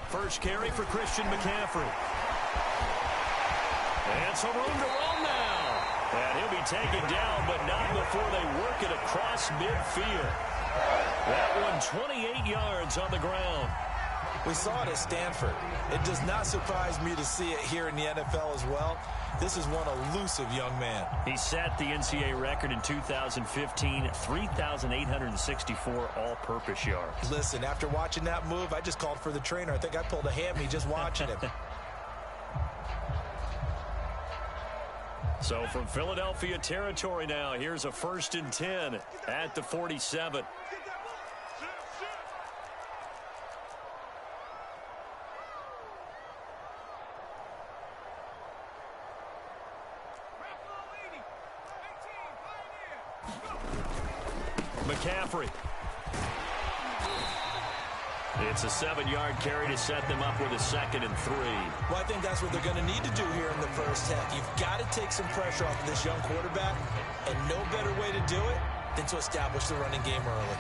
First carry for Christian McCaffrey. And some room to roam now. And he'll be taken down, but not before they work it across midfield. That one 28 yards on the ground. We saw it at Stanford. It does not surprise me to see it here in the NFL as well. This is one elusive young man. He set the NCAA record in 2015, 3,864 all-purpose yards. Listen, after watching that move, I just called for the trainer. I think I pulled a hammy just watching him. So from Philadelphia territory now, here's a 1st and 10 at the 47. McCaffrey. It's a 7-yard carry to set them up with a 2nd and 3. Well, I think that's what they're going to need to do here in the first half. You've got to take some pressure off of this young quarterback, and no better way to do it than to establish the running game early.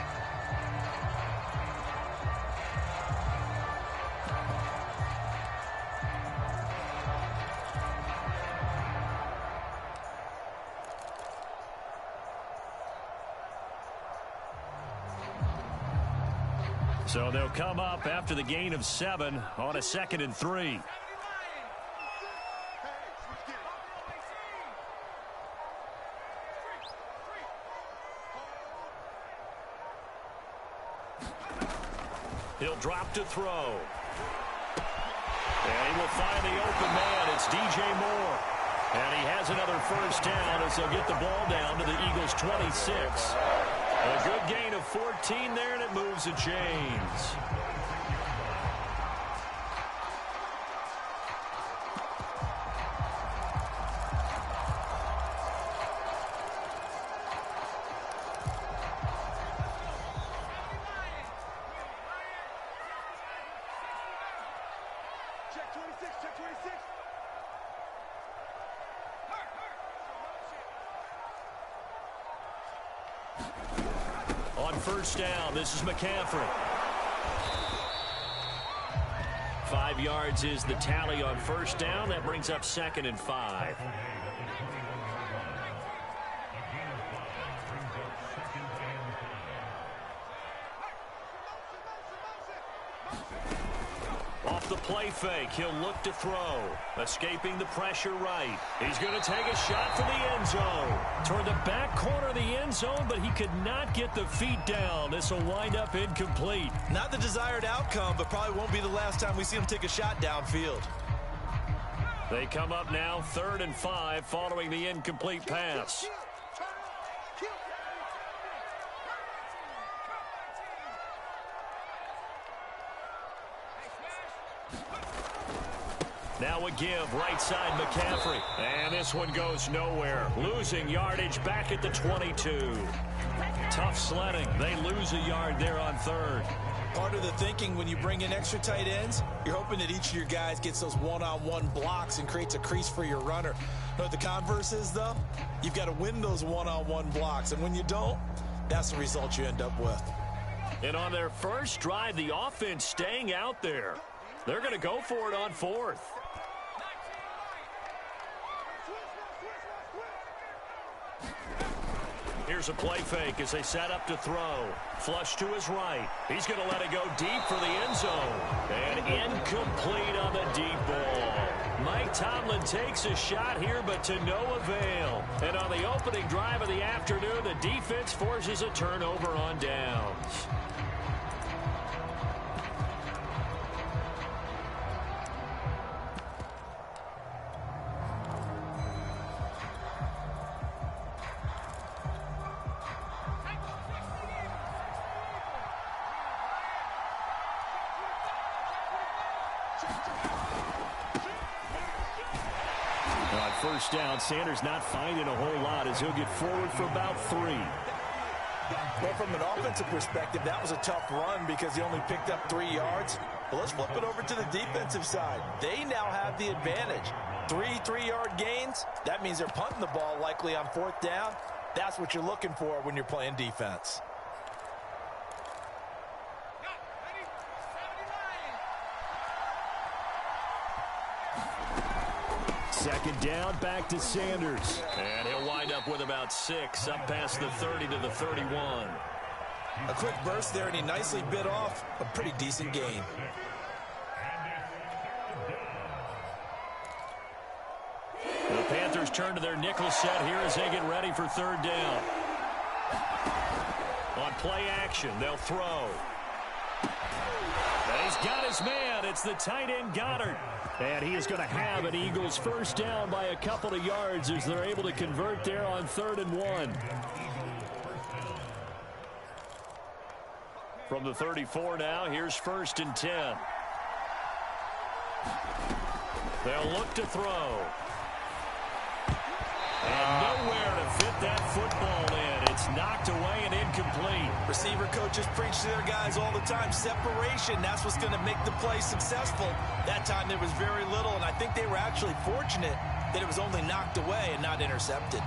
So they'll come up after the gain of 7 on a 2nd and 3. He'll drop to throw. And he will find the open man. It's DJ Moore. And he has another first down as they'll get the ball down to the Eagles' 26. A good gain of 14 there, and it moves the chains. Check 26, check 26. On first down, this is McCaffrey. 5 yards is the tally on first down. That brings up 2nd and 5. Off the play fake, he'll look to throw. Escaping the pressure right. He's going to take a shot for the end zone. Toward the back corner of the end zone, but he could not get the feet down. This will wind up incomplete. Not the desired outcome, but probably won't be the last time we see him take a shot downfield. They come up now 3rd and 5 following the incomplete pass. Now a give, right side McCaffrey. And this one goes nowhere. Losing yardage back at the 22. Tough sledding. They lose a yard there on 3rd. Part of the thinking when you bring in extra tight ends, you're hoping that each of your guys gets those one-on-one blocks and creates a crease for your runner. You know what the converse is, though? You've got to win those one-on-one blocks. And when you don't, that's the result you end up with. And on their first drive, the offense staying out there. They're going to go for it on 4th. Here's a play fake as they set up to throw. Flush to his right. He's going to let it go deep for the end zone. And incomplete on the deep ball. Mike Tomlin takes a shot here, but to no avail. And on the opening drive of the afternoon, the defense forces a turnover on downs. On first down, Sanders not finding a whole lot as he'll get forward for about 3. Well, from an offensive perspective, that was a tough run because he only picked up 3 yards. But let's flip it over to the defensive side. They now have the advantage. 3 3-yard gains. That means they're punting the ball likely on 4th down. That's what you're looking for when you're playing defense. down, back to Sanders. And he'll wind up with about 6, up past the 30 to the 31. A quick burst there, and he nicely bit off a pretty decent gain. The Panthers turn to their nickel set here as they get ready for third down. On play action, they'll throw. And he's got his man. It's the tight end Goddard. And he is going to have an Eagles first down by a couple of yards as they're able to convert there on 3rd and 1. From the 34 now, here's 1st and 10. They'll look to throw. And nowhere to fit that football in. It's knocked away and incomplete. Receiver coaches preach to their guys all the time. Separation, that's what's going to make the play successful. That time there was very little, and I think they were actually fortunate that it was only knocked away and not intercepted.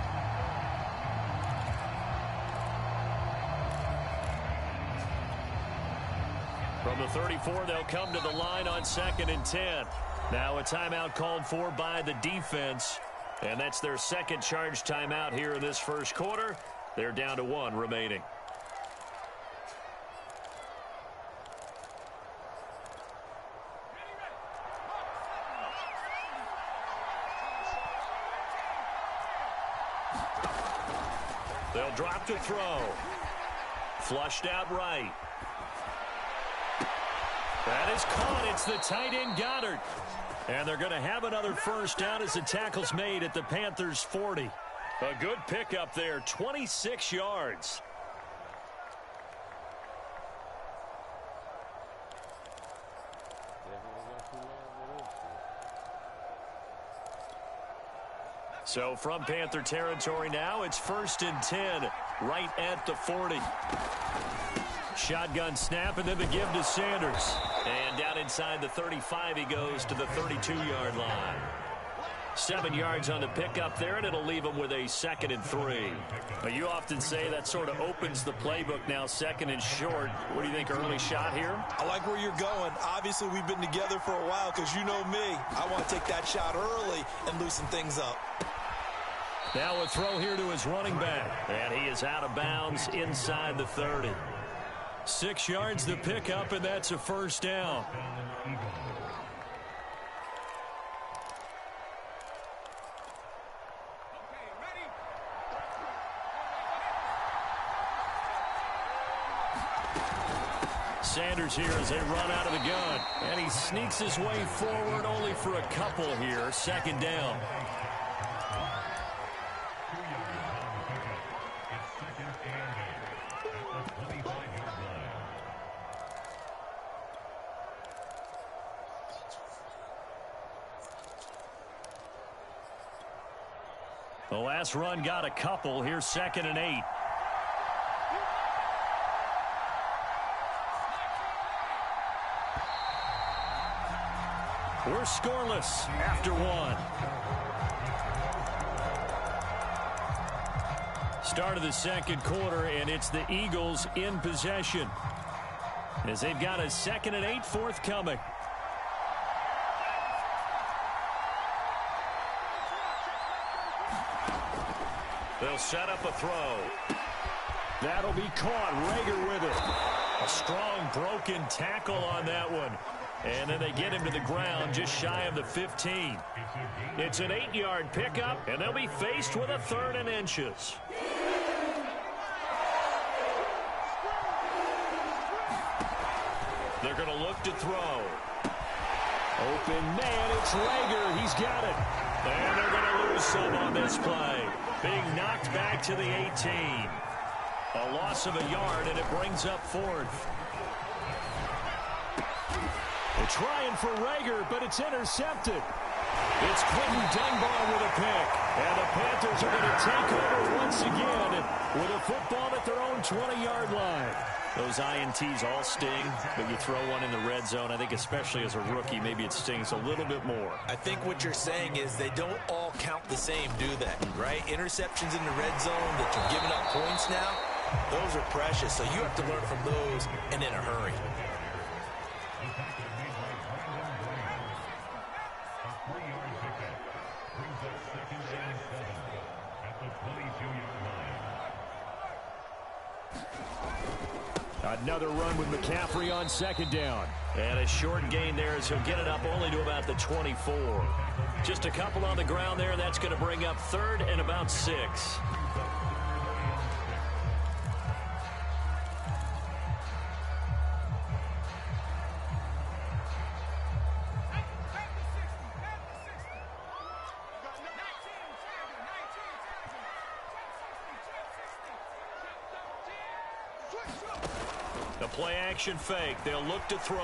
From the 34, they'll come to the line on 2nd and 10. Now a timeout called for by the defense. And that's their second charge timeout here in this first quarter. They're down to 1 remaining. They'll drop to throw. Flushed out right. That is caught. It's the tight end Goddard. And they're going to have another first down as the tackle's made at the Panthers' 40. A good pickup there, 26 yards. So from Panther territory now, it's 1st and 10, right at the 40. Shotgun snap, and then the give to Sanders. And down inside the 35, he goes to the 32-yard line. 7 yards on the pickup there, and it'll leave him with a 2nd and 3. But you often say that sort of opens the playbook now, 2nd and short. What do you think, early shot here? I like where you're going. Obviously, we've been together for a while because you know me. I want to take that shot early and loosen things up. Now a throw here to his running back. And he is out of bounds inside the 30. 6 yards to pick up, and that's a first down. Sanders here as they run out of the gun. And he sneaks his way forward only for a couple here. 2nd down. The last run got a couple. Here's 2nd and 8. We're scoreless after 1. Start of the second quarter, and it's the Eagles in possession as they've got a 2nd and 8 forthcoming. They'll set up a throw. That'll be caught. Rager with it. A strong broken tackle on that one. And then they get him to the ground just shy of the 15. It's an 8-yard pickup, and they'll be faced with a 3rd and inches. They're going to look to throw. Open man, it's Rager. He's got it. And they're going to lose some on this play. Being knocked back to the 18. A loss of a yard, and it brings up 4th. They're trying for Rager, but it's intercepted. It's Quentin Dunbar with a pick. And the Panthers are going to take over once again with a football at their own 20-yard line. Those INTs all sting, but you throw one in the red zone, I think especially as a rookie, maybe it stings a little bit more. I think what you're saying is they don't all count the same, do they? Right? Interceptions in the red zone that you're giving up points now, those are precious. So you have to learn from those and in a hurry. Another run with McCaffrey on second down. And a short gain there as he'll get it up only to about the 24. Just a couple on the ground there. That's going to bring up third and about 6. The play-action fake. They'll look to throw.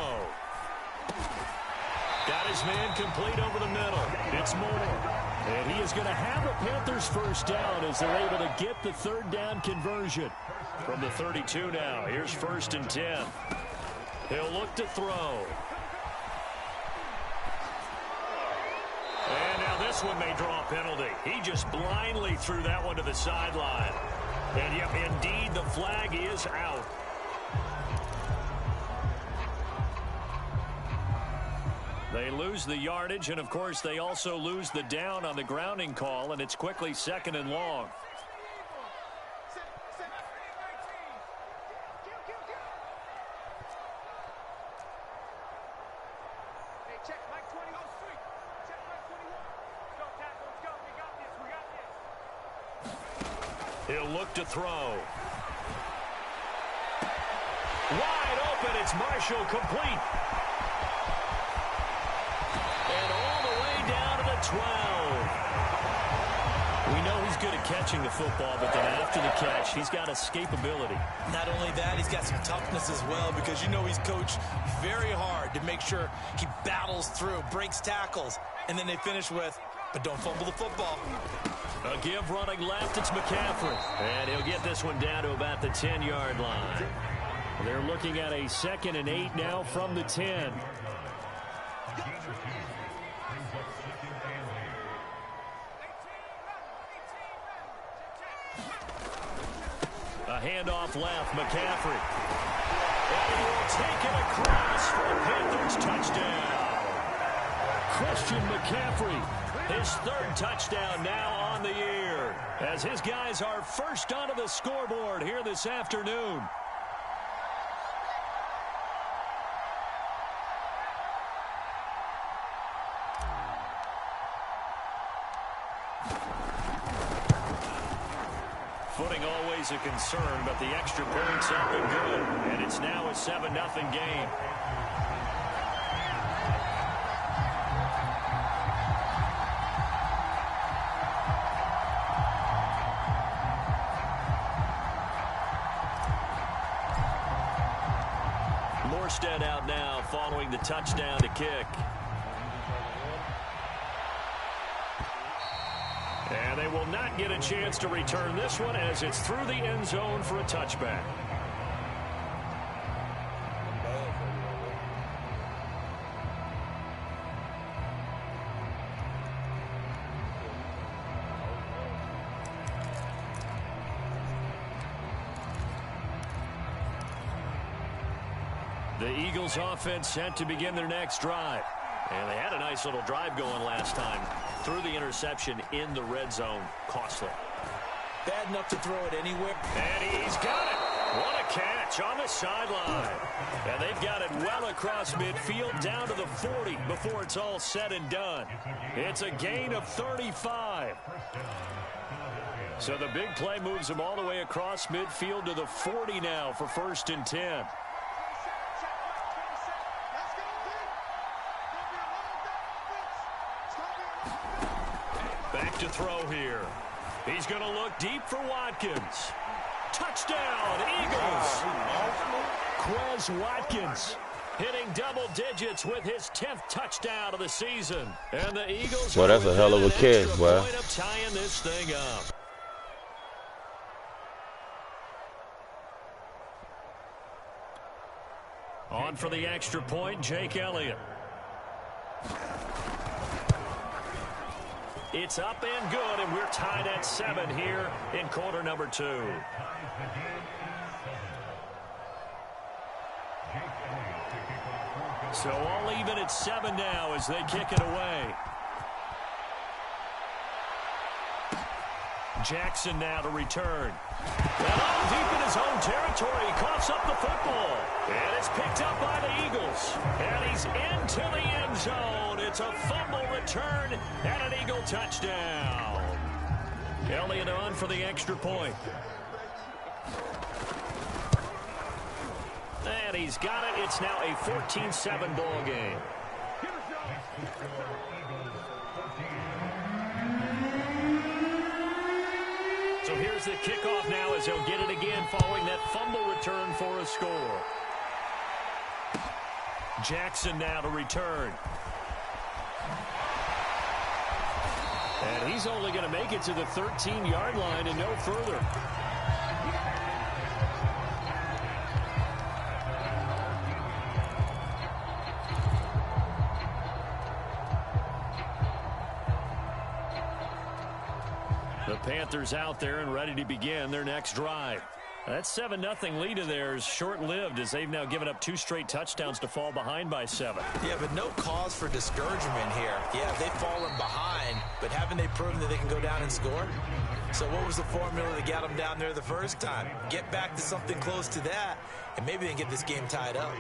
Got his man complete over the middle. It's Moore. And he is going to have a Panthers first down as they're able to get the third down conversion. From the 32 now. Here's 1st and 10. He'll look to throw. And now this one may draw a penalty. He just blindly threw that one to the sideline. And yep, indeed, the flag is out. They lose the yardage, and of course they also lose the down on the grounding call, and it's quickly 2nd and long. He'll look to throw. Wide open, it's Marshall, complete. And all the way down to the 12. We know he's good at catching the football, but then after the catch, he's got escapability. Not only that, he's got some toughness as well, because you know he's coached very hard to make sure he battles through, breaks tackles, and then they finish with, but don't fumble the football. A give running left, it's McCaffrey. And he'll get this one down to about the 10-yard line. They're looking at a 2nd and 8 now from the 10. A handoff left, McCaffrey. And he will take it across for a Panthers touchdown. Christian McCaffrey, his 3rd touchdown now on the year, as his guys are first onto the scoreboard here this afternoon. Footing always a concern, but the extra points up and good, and it's now a 7-0 game. Morstead out now following the touchdown to kick. And they will not get a chance to return this one as it's through the end zone for a touchback. The Eagles offense set to begin their next drive. And they had a nice little drive going last time. Threw the interception in the red zone. Costly. Bad enough to throw it anywhere. And he's got it. What a catch on the sideline. And they've got it well across midfield down to the 40 before it's all said and done. It's a gain of 35. So the big play moves them all the way across midfield to the 40 now for 1st and 10. Back to throw here. He's going to look deep for Watkins. Touchdown, Eagles. Quez Watkins hitting double digits with his 10th touchdown of the season. And the Eagles well, that's a hell of a catch, boy. Point of tying this thing up. On for the extra point, Jake Elliott. It's up and good, and we're tied at 7 here in quarter number 2. So all even at 7 now as they kick it away. Jackson now to return. And all deep in his own territory, he coughs up the football. And it's picked up by the Eagles. And he's into the end zone. It's a fumble return and an Eagle touchdown. Elliott on for the extra point. And he's got it. It's now a 14-7 ball game. So here's the kickoff now as he'll get it again following that fumble return for a score. Jackson now to return. And he's only going to make it to the 13-yard line and no further. The Panthers out there and ready to begin their next drive. That 7-0 lead of theirs short-lived as they've now given up 2 straight touchdowns to fall behind by 7. Yeah, but no cause for discouragement here. Yeah, they've fallen behind, but haven't they proven that they can go down and score? So what was the formula that got them down there the first time? Get back to something close to that, and maybe they can get this game tied up.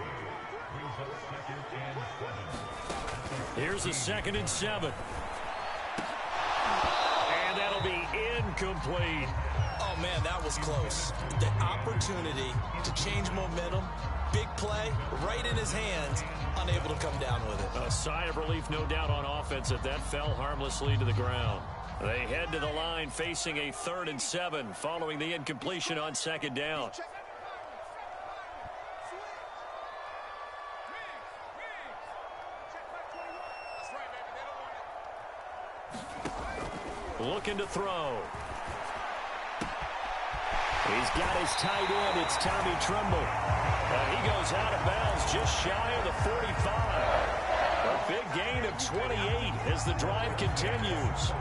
Here's a 2nd and 7. And that'll be incomplete. Oh, man, that was close. The opportunity to change momentum, big play, right in his hands, unable to come down with it. A sigh of relief, no doubt, on offense if that fell harmlessly to the ground. They head to the line facing a 3rd and 7 following the incompletion on 2nd down. Looking to throw. He's got his tight end. It's Tommy Tremble. And he goes out of bounds just shy of the 45. A big gain of 28 as the drive continues.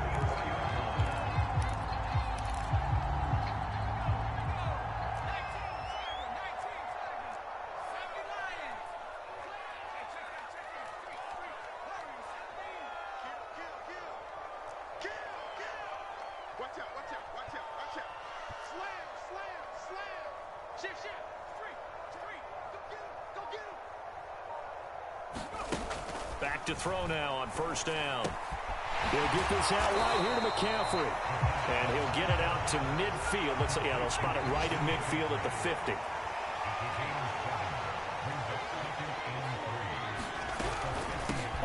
Back to throw now on 1st down. He'll get this out right here to McCaffrey. And he'll get it out to midfield. Let's say, yeah, they'll spot it right at midfield at the 50.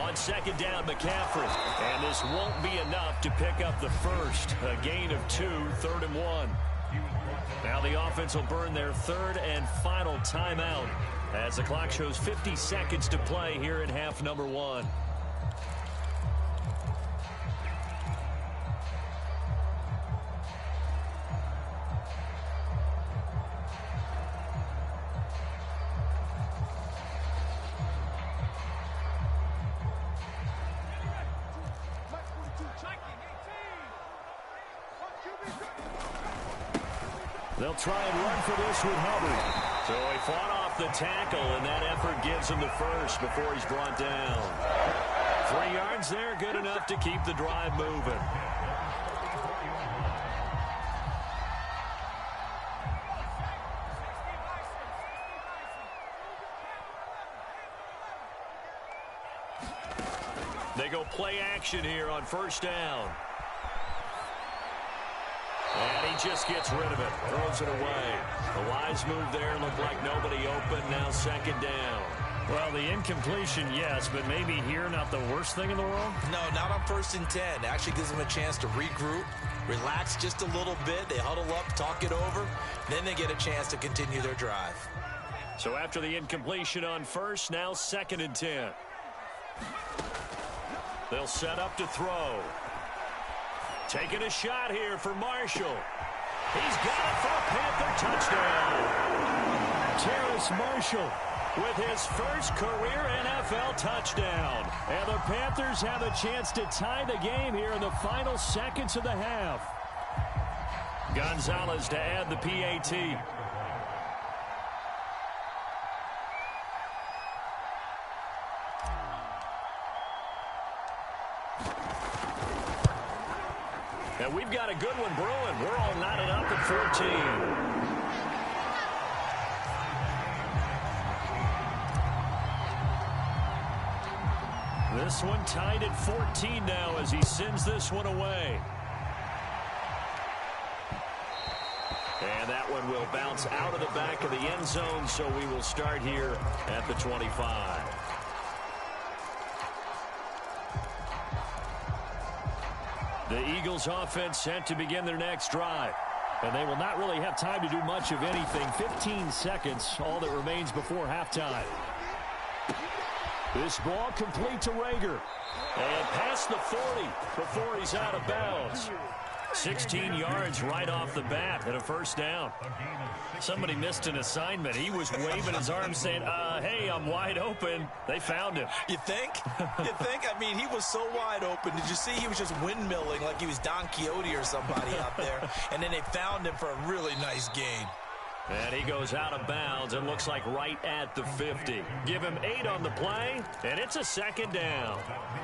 On 2nd down, McCaffrey. And this won't be enough to pick up the first. A gain of 2, 3rd and 1. Now the offense will burn their 3rd and final timeout as the clock shows 50 seconds to play here in half number 1. They'll try and run for this with Hubbard. So he fought off the tackle, and that effort gives him the first before he's brought down. 3 yards there, good enough to keep the drive moving. They go play action here on 1st down. And he just gets rid of it, throws it away. A wise move there, looked like nobody open, now 2nd down. Well, the incompletion, yes, but maybe here not the worst thing in the world? No, not on 1st and 10. It actually gives them a chance to regroup, relax just a little bit. They huddle up, talk it over, then they get a chance to continue their drive. So after the incompletion on 1st, now 2nd and 10. They'll set up to throw. Taking a shot here for Marshall. He's got it for a Panther touchdown. Terrace Marshall with his first career NFL touchdown. And the Panthers have a chance to tie the game here in the final seconds of the half. Gonzalez to add the PAT. And we've got a good one brewing. We're all knotted up at 14. This one tied at 14 now as he sends this one away. And that one will bounce out of the back of the end zone, so we will start here at the 25. The Eagles offense set to begin their next drive. And they will not really have time to do much of anything. 15 seconds, all that remains before halftime. This ball complete to Rager. And past the 40 before he's out of bounds. 16 yards right off the bat and a first down. Somebody missed an assignment. He was waving his arms saying, hey, I'm wide open. They found him. You think? You think? I mean, he was so wide open. Did you see he was just windmilling like he was Don Quixote or somebody out there? And then they found him for a really nice gain. And he goes out of bounds and looks like right at the 50. Give him 8 on the play, and it's a second down.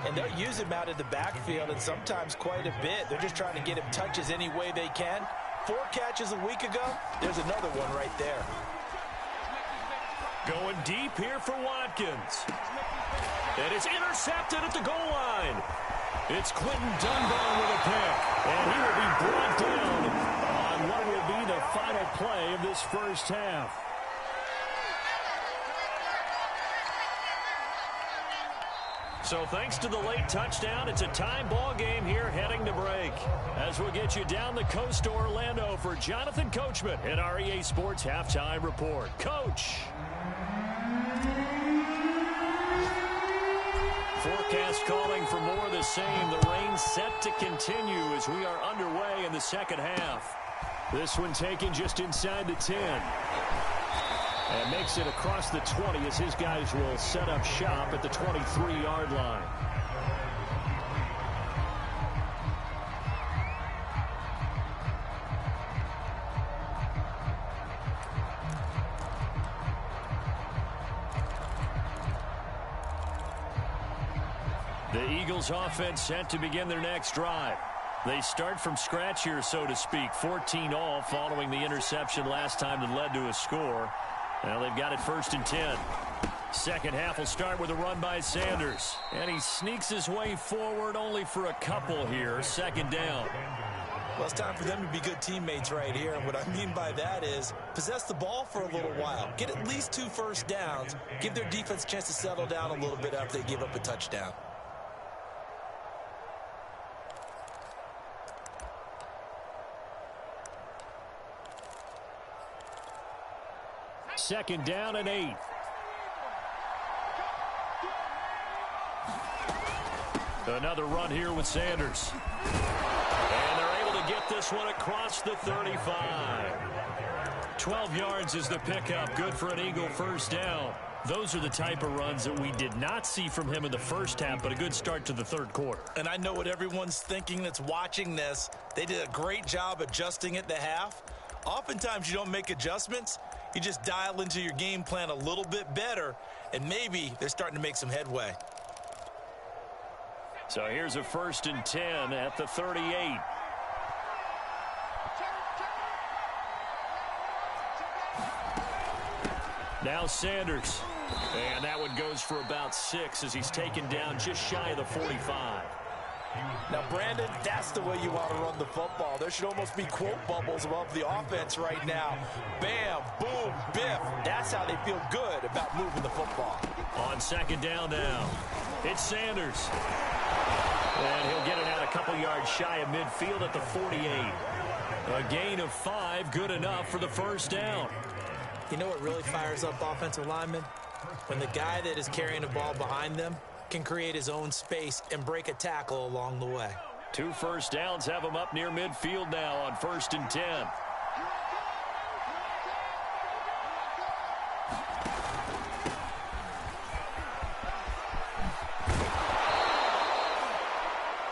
And they'll use him out of the backfield, and sometimes quite a bit. They're just trying to get him touches any way they can. 4 catches a week ago, there's another one right there. Going deep here for Watkins. And it's intercepted at the goal line. It's Quentin Dunbar with a pick. And he will be brought down on what will be the final play of this first half. So thanks to the late touchdown, it's a time ball game here heading to break. As we'll get you down the coast to Orlando for Jonathan Coachman in our EA Sports Halftime Report. Coach. Forecast calling for more of the same. The rain set to continue as we are underway in the second half. This one taken just inside the 10. And makes it across the 20 as his guys will set up shop at the 23-yard line. The Eagles offense set to begin their next drive. They start from scratch here, so to speak. 14 all following the interception last time that led to a score. Now they've got it 1st and 10. Second half will start with a run by Sanders. And he sneaks his way forward only for a couple here. Second down. Well, it's time for them to be good teammates right here. And what I mean by that is possess the ball for a little while. Get at least 2 first downs. Give their defense a chance to settle down a little bit after they give up a touchdown. Second down and 8. Another run here with Sanders. And they're able to get this one across the 35. 12 yards is the pickup. Good for an Eagle first down. Those are the type of runs that we did not see from him in the first half, but a good start to the third quarter. And I know what everyone's thinking that's watching this. They did a great job adjusting at the half. Oftentimes you don't make adjustments. You just dial into your game plan a little bit better, and maybe they're starting to make some headway. So here's a 1st and 10 at the 38. Now Sanders. And that one goes for about 6 as he's taken down just shy of the 45. Now, Brandon, that's the way you want to run the football. There should almost be quote bubbles above the offense right now. Bam, boom, biff. That's how they feel good about moving the football. On second down now, it's Sanders. And he'll get it out a couple yards shy of midfield at the 48. A gain of 5, good enough for the first down. You know what really fires up offensive linemen? When the guy that is carrying the ball behind them can create his own space and break a tackle along the way. 2 first downs have him up near midfield now on 1st and 10.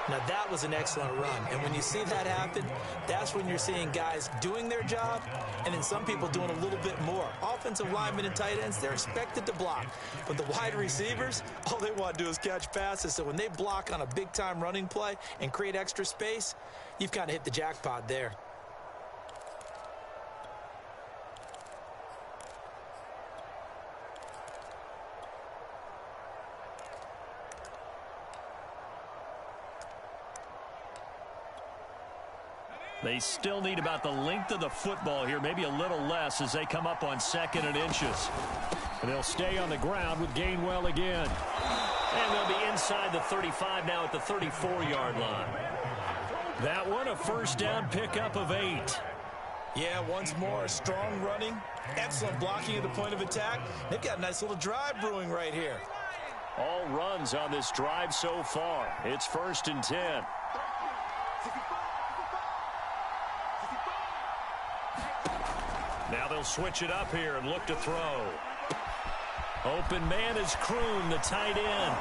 Now, that was an excellent run. And when you see that happen, that's when you're seeing guys doing their job and then some people doing a little bit more. Offensive linemen and tight ends, they're expected to block. But the wide receivers, all they want to do is catch passes. So when they block on a big-time running play and create extra space, you've kind of hit the jackpot there. They still need about the length of the football here, maybe a little less as they come up on 2nd and inches. And they'll stay on the ground with Gainwell again. And they'll be inside the 35 now at the 34-yard line. That one, a first down pickup of 8. Yeah, once more, strong running, excellent blocking at the point of attack. They've got a nice little drive brewing right here. All runs on this drive so far. It's 1st and 10. Now they'll switch it up here and look to throw. Open man is Kroon, the tight end.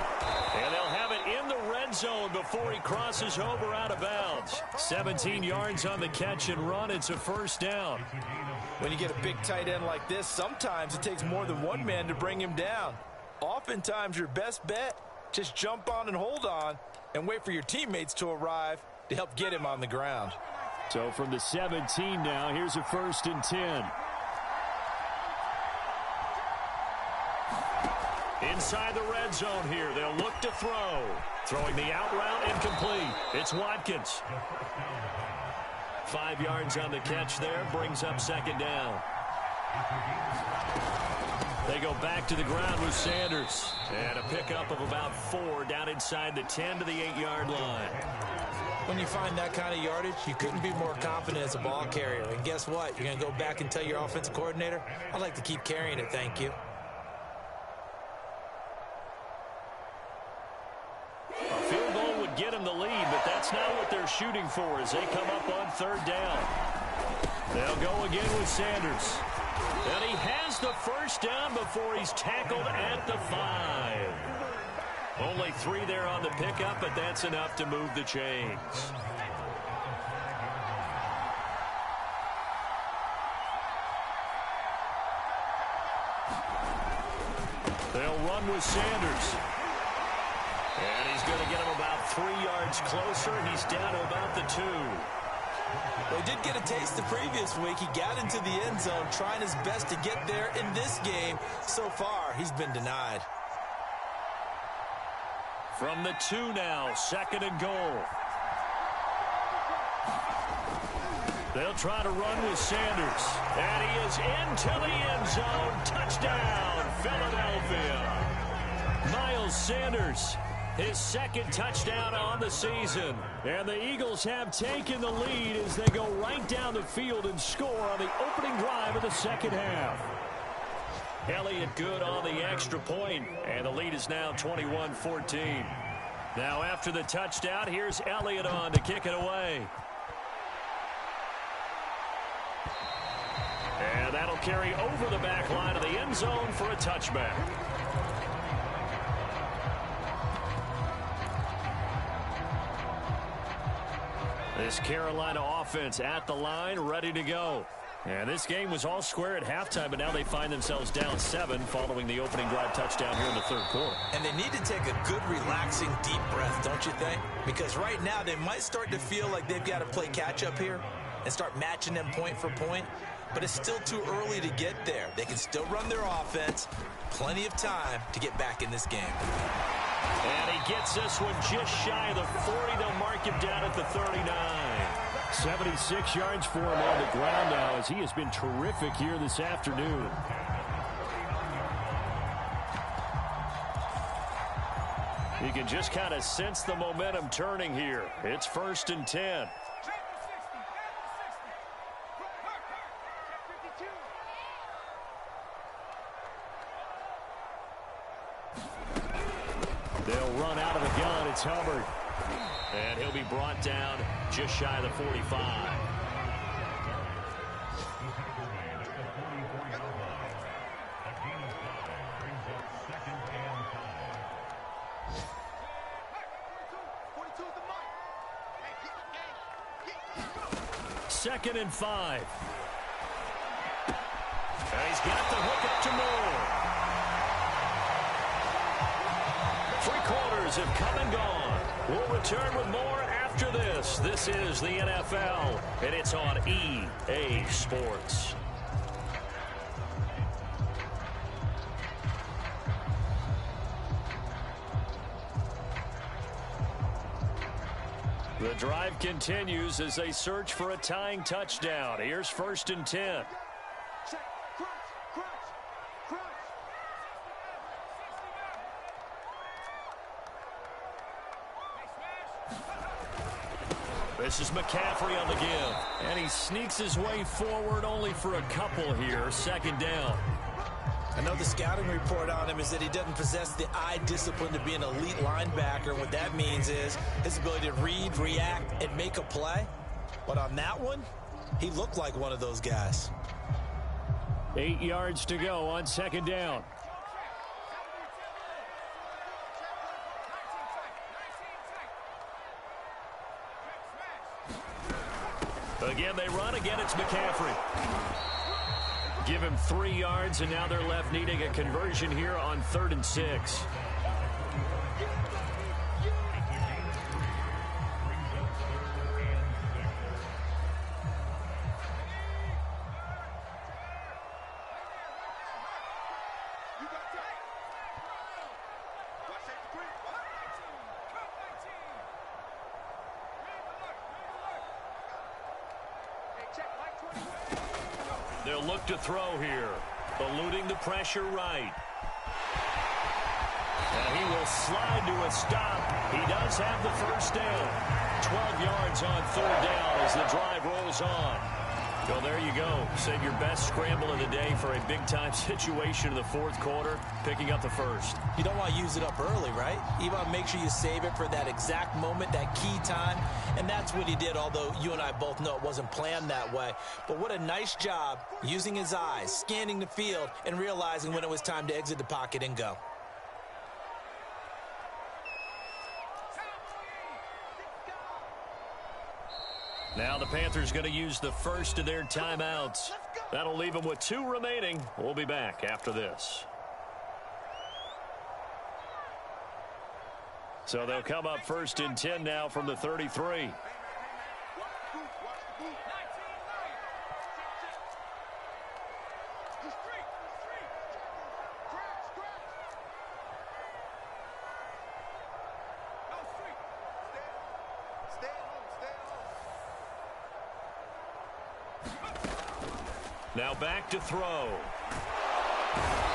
And they'll have it in the red zone before he crosses over out of bounds. 17 yards on the catch and run. It's a first down. When you get a big tight end like this, sometimes it takes more than one man to bring him down. Oftentimes your best bet, just jump on and hold on and wait for your teammates to arrive to help get him on the ground. So from the 17 now, here's a 1st and 10. Inside the red zone here, they'll look to throw. Throwing the out route incomplete. It's Watkins. 5 yards on the catch there, brings up 2nd down. They go back to the ground with Sanders. And a pickup of about 4 down inside the 10 to the 8-yard line. When you find that kind of yardage, you couldn't be more confident as a ball carrier. And guess what? You're going to go back and tell your offensive coordinator, I'd like to keep carrying it, thank you. A field goal would get them the lead, but that's not what they're shooting for as they come up on 3rd down. They'll go again with Sanders. And he has the first down before he's tackled at the 5. Only 3 there on the pickup, but that's enough to move the chains. They'll run with Sanders. And he's going to get him about 3 yards closer. He's down to about the 2. Well, he did get a taste the previous week. He got into the end zone trying his best to get there in this game. So far, he's been denied. From the 2 now, 2nd and goal. They'll try to run with Sanders. And he is into the end zone. Touchdown, Philadelphia. Miles Sanders, his 2nd touchdown on the season. And the Eagles have taken the lead as they go right down the field and score on the opening drive of the 2nd half. Elliott good on the extra point, and the lead is now 21-14. Now after the touchdown, here's Elliott on to kick it away. And that'll carry over the back line of the end zone for a touchback. This Carolina offense at the line, ready to go. And this game was all square at halftime, but now they find themselves down 7 following the opening drive touchdown here in the 3rd quarter. And they need to take a good, relaxing, deep breath, don't you think? Because right now they might start to feel like they've got to play catch-up here and start matching them point for point. But it's still too early to get there. They can still run their offense. Plenty of time to get back in this game. And he gets this one just shy of the 40. They'll mark him down at the 39. 76 yards for him on the ground now as he has been terrific here this afternoon. You can just kind of sense the momentum turning here. It's 1st and 10. They'll run out of the gun. It's Hubbard. And he'll be brought down just shy of the 45. 2nd and 5. And he's got the hook up to Moore. 3 quarters have come and gone. We'll return with more after this. This is the NFL, and it's on EA Sports. The drive continues as they search for a tying touchdown. Here's 1st and 10. This is McCaffrey on the give. And he sneaks his way forward only for a couple here. 2nd down. I know the scouting report on him is that he doesn't possess the eye discipline to be an elite linebacker. And what that means is his ability to read, react, and make a play. But on that one, he looked like one of those guys. 8 yards to go on 2nd down. Again, they run. Again, it's McCaffrey. Give him 3 yards, and now they're left needing a conversion here on 3rd and 6. They'll look to throw here. Eluding the pressure right. And he will slide to a stop. He does have the 1st down. 12 yards on 3rd down as the drive rolls on. Well, there you go. Save your best scramble of the day for a big-time situation in the 4th quarter, picking up the 1st. You don't want to use it up early, right? You want to make sure you save it for that exact moment, that key time. And that's what he did, although you and I both know it wasn't planned that way. But what a nice job using his eyes, scanning the field, and realizing when it was time to exit the pocket and go. Now the Panthers going to use the 1st of their timeouts. That'll leave them with 2 remaining. We'll be back after this. So they'll come up 1st and 10 now from the 33. Now back to throw.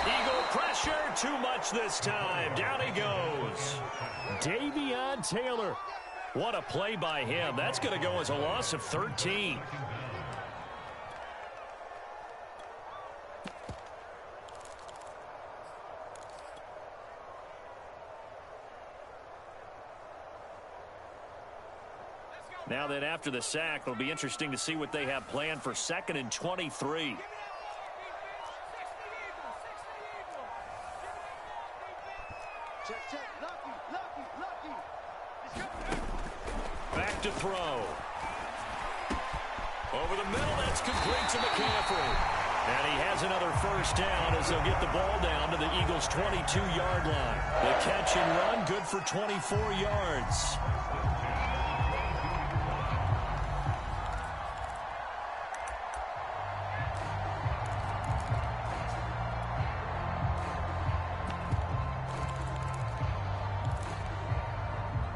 Eagle pressure, too much this time. Down he goes. Davion Taylor. What a play by him. That's going to go as a loss of 13. Now that after the sack, it'll be interesting to see what they have planned for 2nd and 23. Back to throw. Over the middle, that's complete to McCaffrey. And he has another 1st down as they'll get the ball down to the Eagles' 22-yard line. The catch and run, good for 24 yards.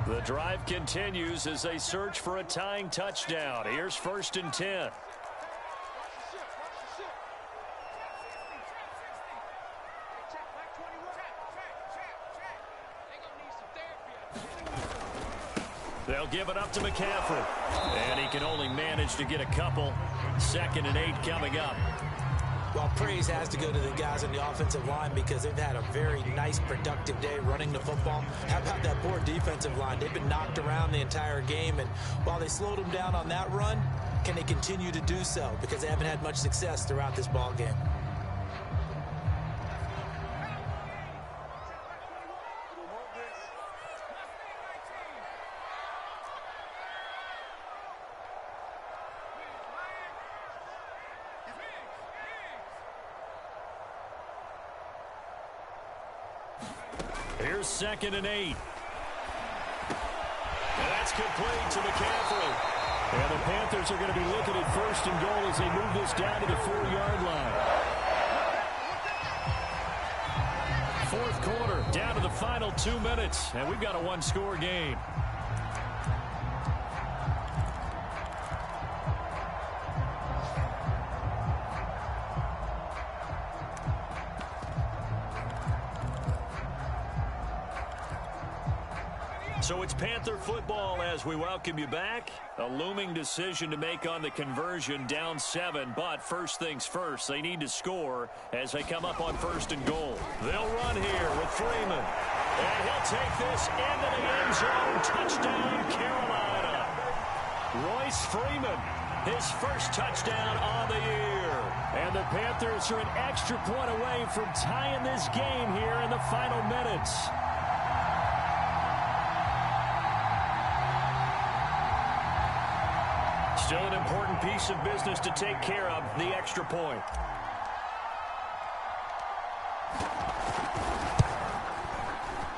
The drive continues as they search for a tying touchdown. Here's 1st and 10. They'll give it up to McCaffrey. And he can only manage to get a couple. 2nd and 8 coming up. Well, praise has to go to the guys on the offensive line because they've had a very nice, productive day running the football. How about that poor defensive line? They've been knocked around the entire game, and while they slowed them down on that run, can they continue to do so? Because they haven't had much success throughout this ball game. Here's 2nd and 8. And that's complete to McCaffrey. And the Panthers are going to be looking at 1st and goal as they move this down to the 4-yard line. 4th quarter, down to the final 2 minutes, and we've got a one-score game. So it's Panther football as we welcome you back. A looming decision to make on the conversion, down 7. But first things first, they need to score as they come up on 1st and goal. They'll run here with Freeman. And he'll take this into the end zone. Touchdown, Carolina. Royce Freeman, his first touchdown on the year. And the Panthers are an extra point away from tying this game here in the final minutes. Still an important piece of business to take care of, the extra point.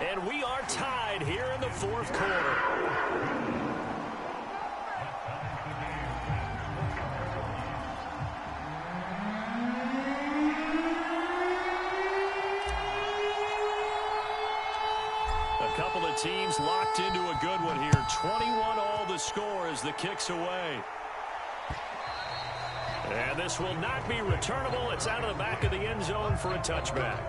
And we are tied here in the 4th quarter. A couple of teams locked into a good one here. 21 all the score as the kick's away. And this will not be returnable. It's out of the back of the end zone for a touchback.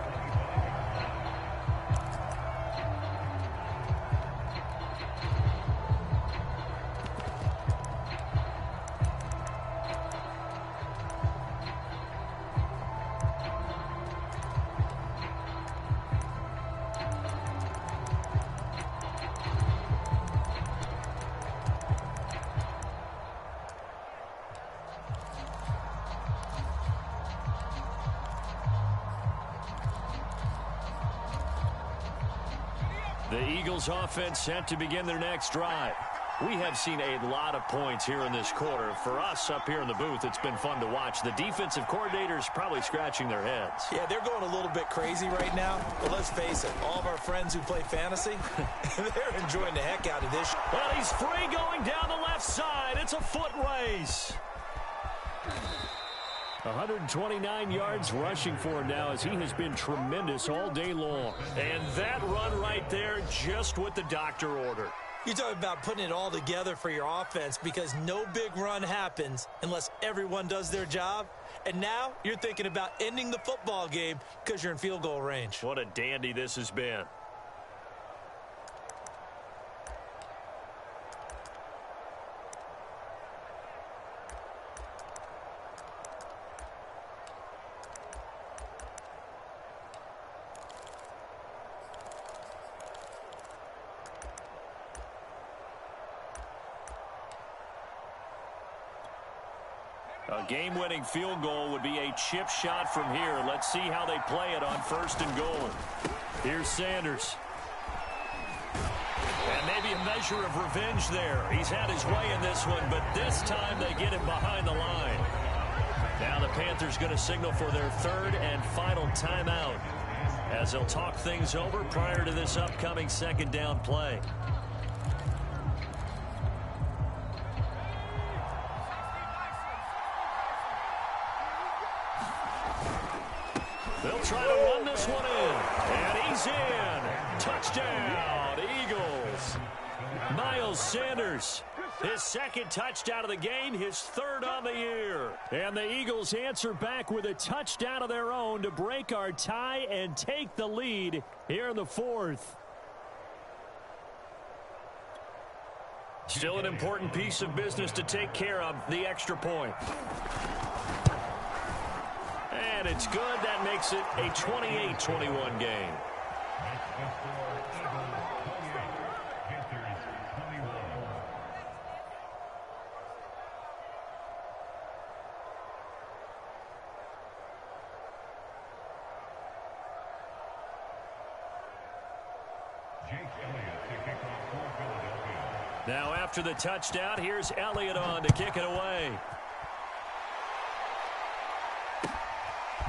The Eagles offense set to begin their next drive. We have seen a lot of points here in this quarter. For us up here in the booth, it's been fun to watch. The defensive coordinators probably scratching their heads. Yeah, they're going a little bit crazy right now. But let's face it, all of our friends who play fantasy, they're enjoying the heck out of this. Well, he's free going down the left side. It's a foot race. 129 yards rushing for him now as he has been tremendous all day long. And that run right there, just what the doctor ordered. You're talking about putting it all together for your offense because no big run happens unless everyone does their job. And now you're thinking about ending the football game because you're in field goal range. What a dandy this has been. A game-winning field goal would be a chip shot from here. Let's see how they play it on 1st and goal. Here's Sanders. And maybe a measure of revenge there. He's had his way in this one, but this time they get him behind the line. Now the Panthers going to signal for their 3rd and final timeout as they'll talk things over prior to this upcoming 2nd down play. They'll try to run this one in. And he's in. Touchdown, Eagles. Miles Sanders, his 2nd touchdown of the game, his 3rd on the year. And the Eagles answer back with a touchdown of their own to break our tie and take the lead here in the 4th. Still an important piece of business to take care of, the extra point. And it's good. That makes it a 28-21 game. Now after the touchdown, here's Elliott on to kick it away.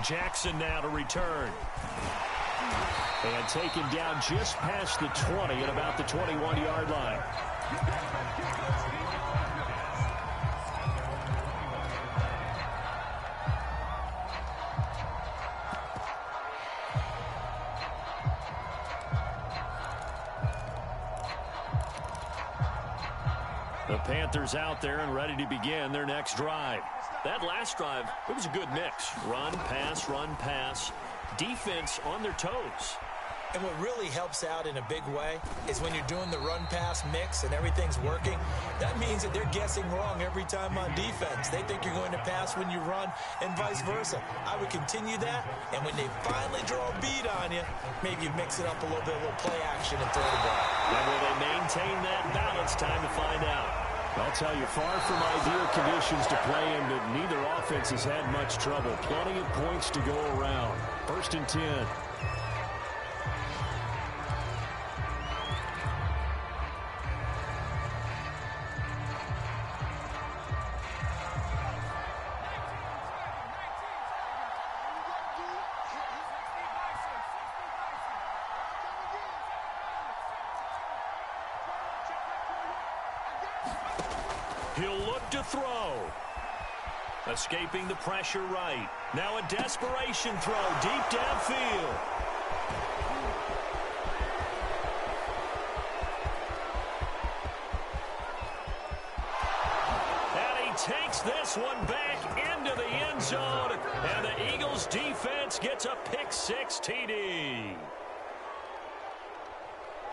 Jackson now to return. And taken down just past the 20 at about the 21-yard line. The Panthers out there and ready to begin their next drive. That last drive, it was a good mix. Run, pass, defense on their toes. And what really helps out in a big way is when you're doing the run-pass mix and everything's working, that means that they're guessing wrong every time on defense. They think you're going to pass when you run and vice versa. I would continue that, and when they finally draw a beat on you, maybe you mix it up a little bit, a little play action and throw the ball. And will they maintain that balance? Time to find out. I'll tell you, far from ideal conditions to play in, but neither offense has had much trouble. Plenty of points to go around. 1st and 10. He'll look to throw. Escaping the pressure right. Now a desperation throw deep downfield. And he takes this one back into the end zone. And the Eagles defense gets a pick-6 TD.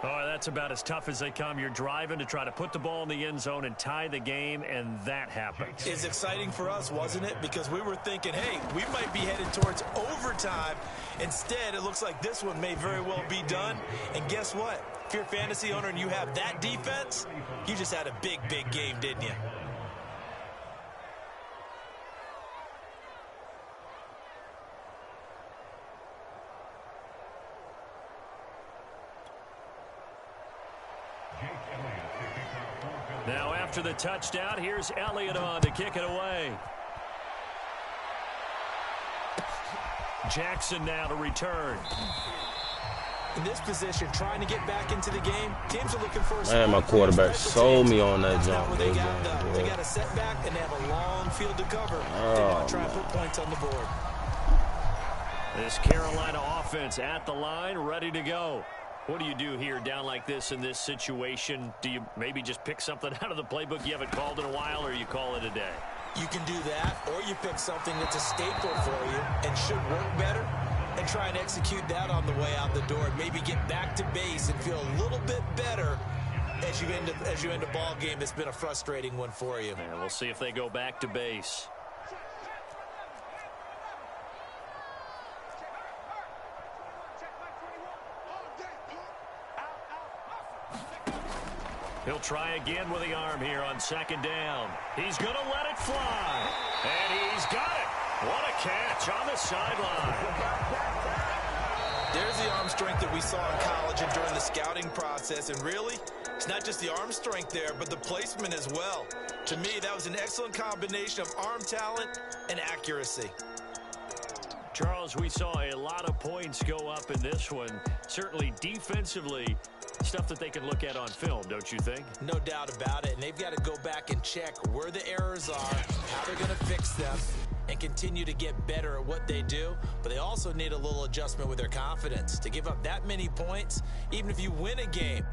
Oh, that's about as tough as they come. You're driving to try to put the ball in the end zone and tie the game, and that happens. It's exciting for us, wasn't it? Because we were thinking, hey, we might be headed towards overtime. Instead, it looks like this one may very well be done. And guess what? If you're a fantasy owner and you have that defense, you just had a big, big game, didn't you? Now after the touchdown, here's Elliott on to kick it away. Jackson now to return. In this position, trying to get back into the game, teams are looking for a man, my quarterback sold me on that jump. They got a setback and they have a long field to cover. They want to try and put points on the board. This Carolina offense at the line, ready to go. What do you do here down like this in this situation? Do you maybe just pick something out of the playbook you haven't called in a while, or you call it a day? You can do that, or you pick something that's a staple for you and should work better and try and execute that on the way out the door and maybe get back to base and feel a little bit better as you end a ball game that's been a frustrating one for you. And we'll see if they go back to base. He'll try again with the arm here on 2nd down. He's going to let it fly. And he's got it. What a catch on the sideline. There's the arm strength that we saw in college and during the scouting process. And really, it's not just the arm strength there, but the placement as well. To me, that was an excellent combination of arm talent and accuracy. Charles, we saw a lot of points go up in this one. Certainly defensively, stuff that they can look at on film, don't you think? No doubt about it. And they've got to go back and check where the errors are, how they're going to fix them, and continue to get better at what they do. But they also need a little adjustment with their confidence. To give up that many points, even if you win a game,